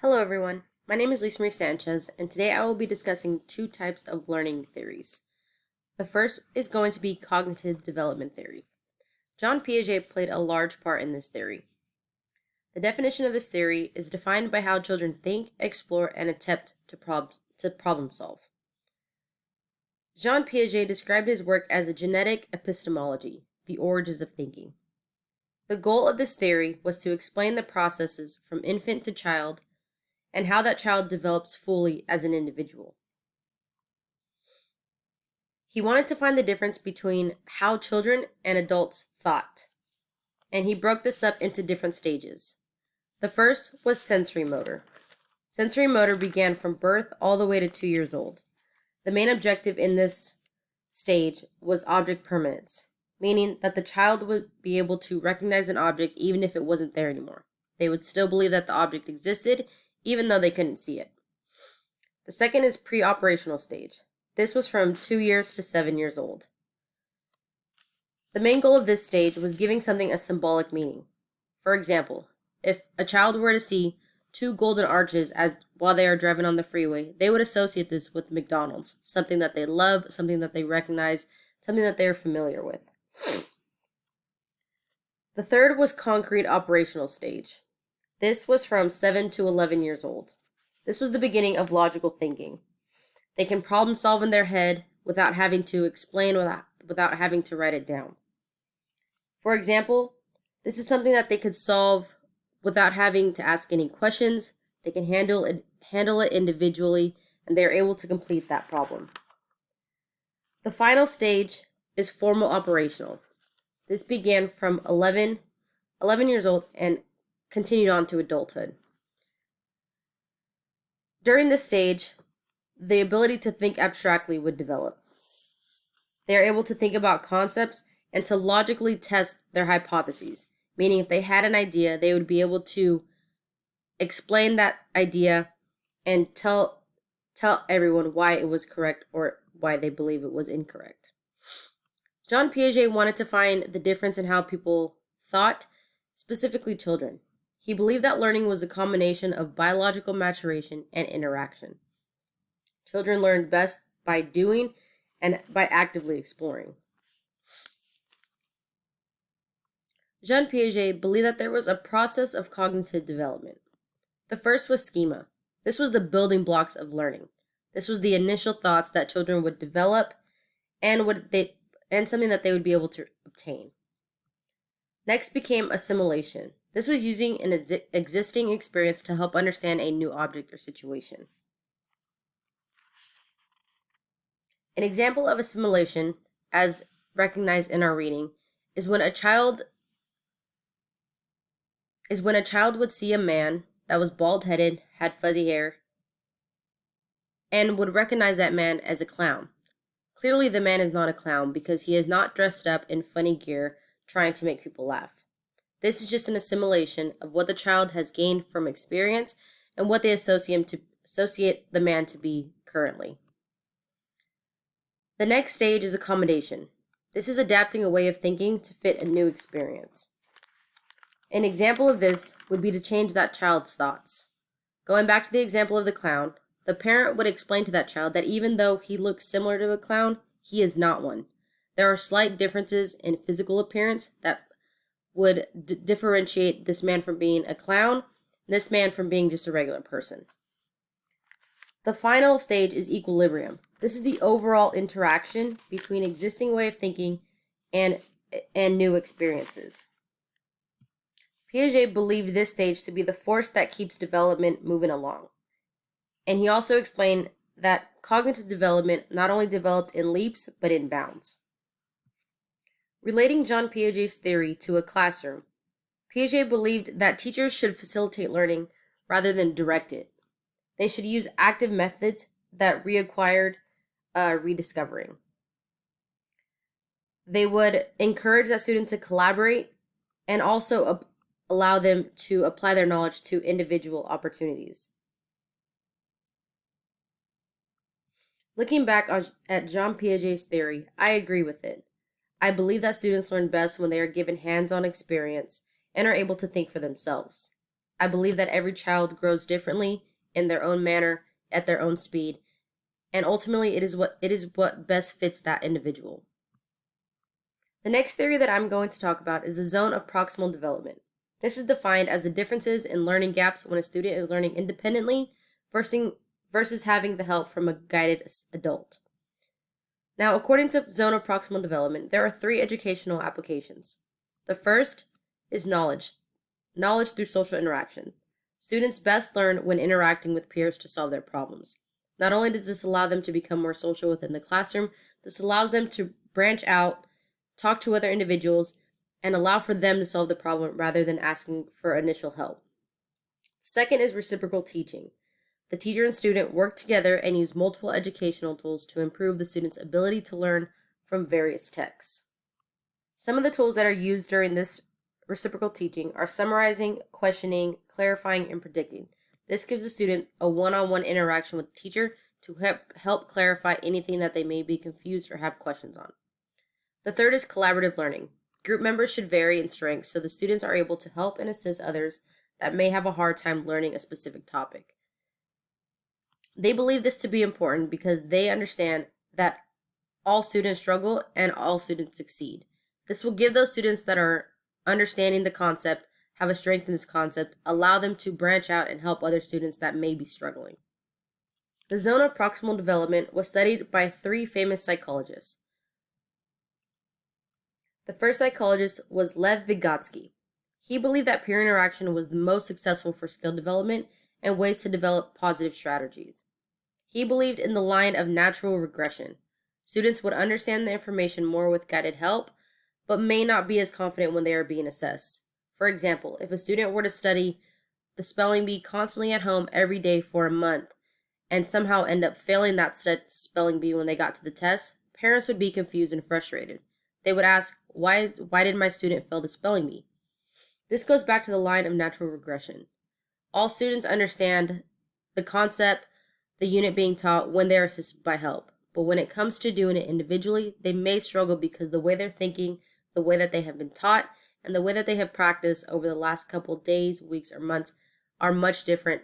Hello everyone, my name is Lisa Marie Sanchez, and today I will be discussing two types of learning theories. The first is going to be cognitive development theory. John Piaget played a large part in this theory. The definition of this theory is defined by how children think, explore, and attempt to problem solve. Jean Piaget described his work as a genetic epistemology, the origins of thinking. The goal of this theory was to explain the processes from infant to child and how that child develops fully as an individual. He wanted to find the difference between how children and adults thought, and he broke this up into different stages. The first was sensory motor. Sensory motor began from birth all the way to 2 years old. The main objective in this stage was object permanence, meaning that the child would be able to recognize an object even if it wasn't there anymore. They would still believe that the object existed even though they couldn't see it. The second is pre-operational stage. This was from 2 years to 7 years old. The main goal of this stage was giving something a symbolic meaning. For example, if a child were to see two golden arches while they are driving on the freeway, they would associate this with McDonald's, something that they love, something that they recognize, something that they are familiar with. The third was concrete operational stage. This was from 7 to 11 years old. This was the beginning of logical thinking. They can problem solve in their head without having to explain, without having to write it down. For example, this is something that they could solve without having to ask any questions. They can handle it individually, and they are able to complete that problem. The final stage is formal operational. This began from 11 years old and continued on to adulthood. During this stage, the ability to think abstractly would develop. They are able to think about concepts and to logically test their hypotheses, meaning if they had an idea, they would be able to explain that idea and tell everyone why it was correct or why they believe it was incorrect. John Piaget wanted to find the difference in how people thought, specifically children. He believed that learning was a combination of biological maturation and interaction. Children learn best by doing and by actively exploring. Jean Piaget believed that there was a process of cognitive development. The first was schema. This was the building blocks of learning. This was the initial thoughts that children would develop and something that they would be able to obtain. Next became assimilation. This was using an existing experience to help understand a new object or situation. An example of assimilation, as recognized in our reading, is when a child would see a man that was bald-headed, had fuzzy hair, and would recognize that man as a clown. Clearly, the man is not a clown because he is not dressed up in funny gear trying to make people laugh. This is just an assimilation of what the child has gained from experience and what they associate the man to be currently. The next stage is accommodation. This is adapting a way of thinking to fit a new experience. An example of this would be to change that child's thoughts. Going back to the example of the clown, the parent would explain to that child that even though he looks similar to a clown, he is not one. There are slight differences in physical appearance that would differentiate this man from being a clown, and this man from being just a regular person. The final stage is equilibrium. This is the overall interaction between existing way of thinking and new experiences. Piaget believed this stage to be the force that keeps development moving along. And he also explained that cognitive development not only developed in leaps, but in bounds. Relating John Piaget's theory to a classroom, Piaget believed that teachers should facilitate learning rather than direct it. They should use active methods that required rediscovering. They would encourage that student to collaborate and also allow them to apply their knowledge to individual opportunities. Looking back at Jean Piaget's theory, I agree with it. I believe that students learn best when they are given hands-on experience and are able to think for themselves. I believe that every child grows differently in their own manner, at their own speed, and ultimately it is what best fits that individual. The next theory that I'm going to talk about is the zone of proximal development. This is defined as the differences in learning gaps when a student is learning independently versus having the help from a guided adult. Now, according to zone of proximal development, there are three educational applications. The first is knowledge through social interaction. Students best learn when interacting with peers to solve their problems. Not only does this allow them to become more social within the classroom, this allows them to branch out, talk to other individuals, and allow for them to solve the problem rather than asking for initial help. Second is reciprocal teaching. The teacher and student work together and use multiple educational tools to improve the student's ability to learn from various texts. Some of the tools that are used during this reciprocal teaching are summarizing, questioning, clarifying, and predicting. This gives the student a one-on-one interaction with the teacher to help clarify anything that they may be confused or have questions on. The third is collaborative learning. Group members should vary in strength so the students are able to help and assist others that may have a hard time learning a specific topic. They believe this to be important because they understand that all students struggle and all students succeed. This will give those students that are understanding the concept, have a strength in this concept, allow them to branch out and help other students that may be struggling. The zone of proximal development was studied by three famous psychologists. The first psychologist was Lev Vygotsky. He believed that peer interaction was the most successful for skill development and ways to develop positive strategies. He believed in the line of natural regression. Students would understand the information more with guided help, but may not be as confident when they are being assessed. For example, if a student were to study the spelling bee constantly at home every day for a month and somehow end up failing that spelling bee when they got to the test, parents would be confused and frustrated. They would ask, why did my student fail the spelling bee? This goes back to the line of natural regression. All students understand the concept, the unit being taught when they are assisted by help. But when it comes to doing it individually, they may struggle because the way they're thinking, the way that they have been taught, and the way that they have practiced over the last couple days, weeks, or months are much different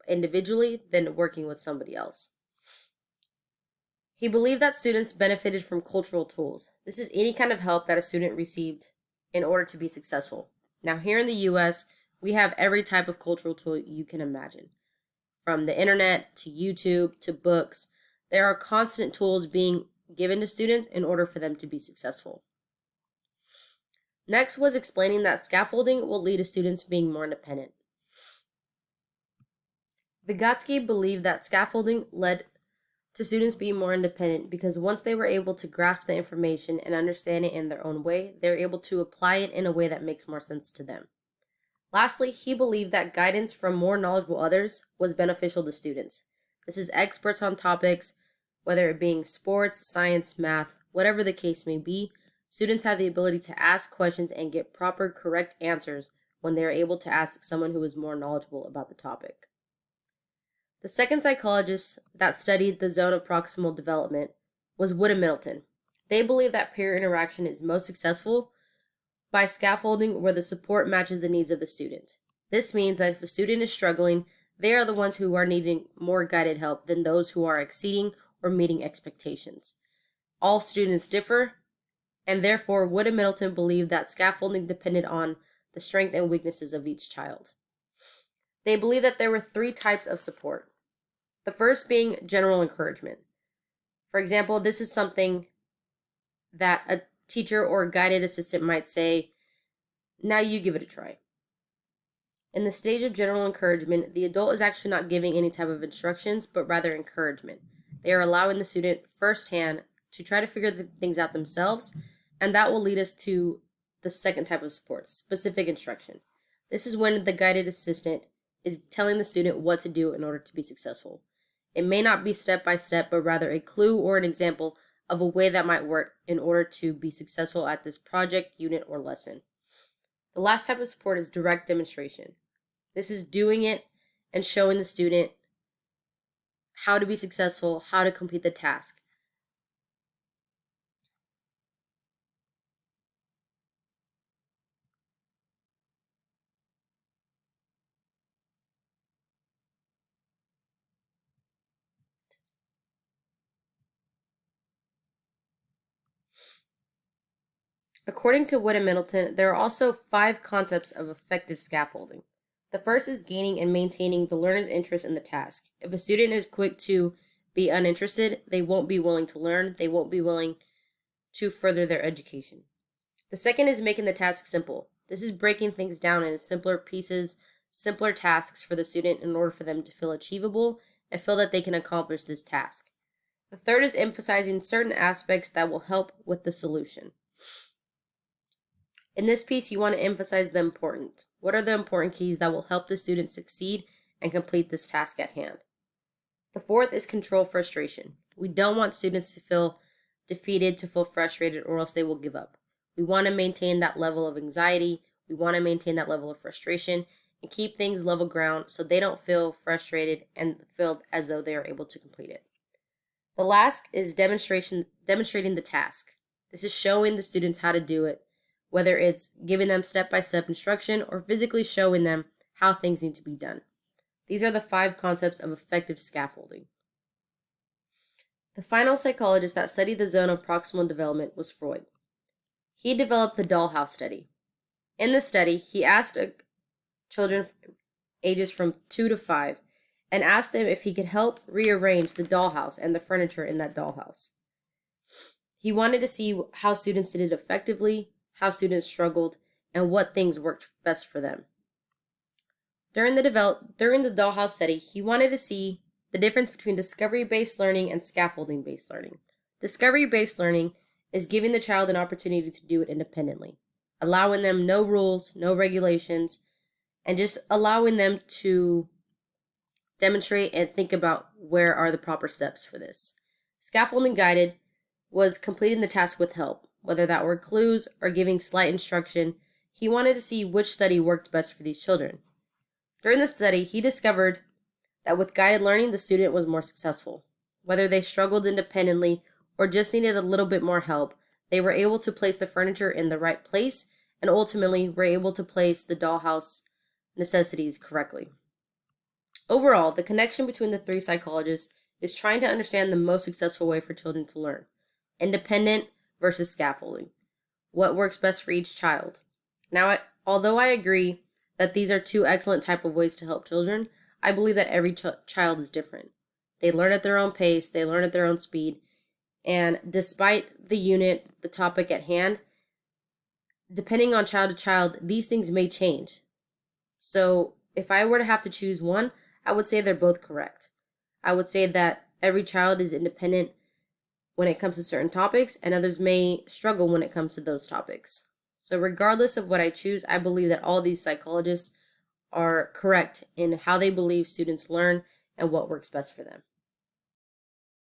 individually than working with somebody else. He believed that students benefited from cultural tools. This is any kind of help that a student received in order to be successful. Now, here in the US, we have every type of cultural tool you can imagine. From the internet to YouTube to books, there are constant tools being given to students in order for them to be successful. Next was explaining that scaffolding will lead to students being more independent. Vygotsky believed that scaffolding led to students being more independent because once they were able to grasp the information and understand it in their own way, they were able to apply it in a way that makes more sense to them. Lastly, he believed that guidance from more knowledgeable others was beneficial to students. This is experts on topics, whether it being sports, science, math, whatever the case may be. Students have the ability to ask questions and get proper, correct answers when they are able to ask someone who is more knowledgeable about the topic. The second psychologist that studied the zone of proximal development was Wood and Middleton. They believe that peer interaction is most successful by scaffolding where the support matches the needs of the student. This means that if a student is struggling, they are the ones who are needing more guided help than those who are exceeding or meeting expectations. All students differ, and therefore Wood and Middleton believed that scaffolding depended on the strengths and weaknesses of each child. They believed that there were three types of support. The first being general encouragement. For example, this is something that a teacher or a guided assistant might say, now you give it a try. In the stage of general encouragement, the adult is actually not giving any type of instructions, but rather encouragement. They are allowing the student firsthand to try to figure things out themselves, and that will lead us to the second type of support, specific instruction. This is when the guided assistant is telling the student what to do in order to be successful. It may not be step by step, but rather a clue or an example of a way that might work in order to be successful at this project, unit, or lesson. The last type of support is direct demonstration. This is doing it and showing the student how to be successful, how to complete the task. According to Wood and Middleton, there are also 5 concepts of effective scaffolding. The first is gaining and maintaining the learner's interest in the task. If a student is quick to be uninterested, they won't be willing to learn, they won't be willing to further their education. The second is making the task simple. This is breaking things down into simpler pieces, simpler tasks for the student in order for them to feel achievable and feel that they can accomplish this task. The third is emphasizing certain aspects that will help with the solution. In this piece, you want to emphasize the important. What are the important keys that will help the student succeed and complete this task at hand? The fourth is control frustration. We don't want students to feel defeated, to feel frustrated, or else they will give up. We want to maintain that level of anxiety. We want to maintain that level of frustration and keep things level ground so they don't feel frustrated and feel as though they are able to complete it. The last is demonstrating the task. This is showing the students how to do it, whether it's giving them step-by-step instruction or physically showing them how things need to be done. These are the 5 concepts of effective scaffolding. The final psychologist that studied the zone of proximal development was Freud. He developed the dollhouse study. In the study, he asked children ages from 2 to 5 and asked them if he could help rearrange the dollhouse and the furniture in that dollhouse. He wanted to see how students did it effectively, how students struggled, and what things worked best for them. During the dollhouse study, he wanted to see the difference between discovery-based learning and scaffolding-based learning. Discovery-based learning is giving the child an opportunity to do it independently, allowing them no rules, no regulations, and just allowing them to demonstrate and think about where are the proper steps for this. Scaffolding guided was completing the task with help, whether that were clues or giving slight instruction. He wanted to see which study worked best for these children. During the study, he discovered that with guided learning, the student was more successful. Whether they struggled independently or just needed a little bit more help, they were able to place the furniture in the right place and ultimately were able to place the dollhouse necessities correctly. Overall, the connection between the 3 psychologists is trying to understand the most successful way for children to learn. Independent versus scaffolding. What works best for each child? Now, although I agree that these are 2 excellent type of ways to help children, I believe that every child is different. They learn at their own pace, they learn at their own speed, and despite the unit, the topic at hand, depending on child to child, these things may change. So if I were to have to choose one, I would say they're both correct. I would say that every child is independent when it comes to certain topics, and others may struggle when it comes to those topics. So regardless of what I choose, I believe that all these psychologists are correct in how they believe students learn and what works best for them.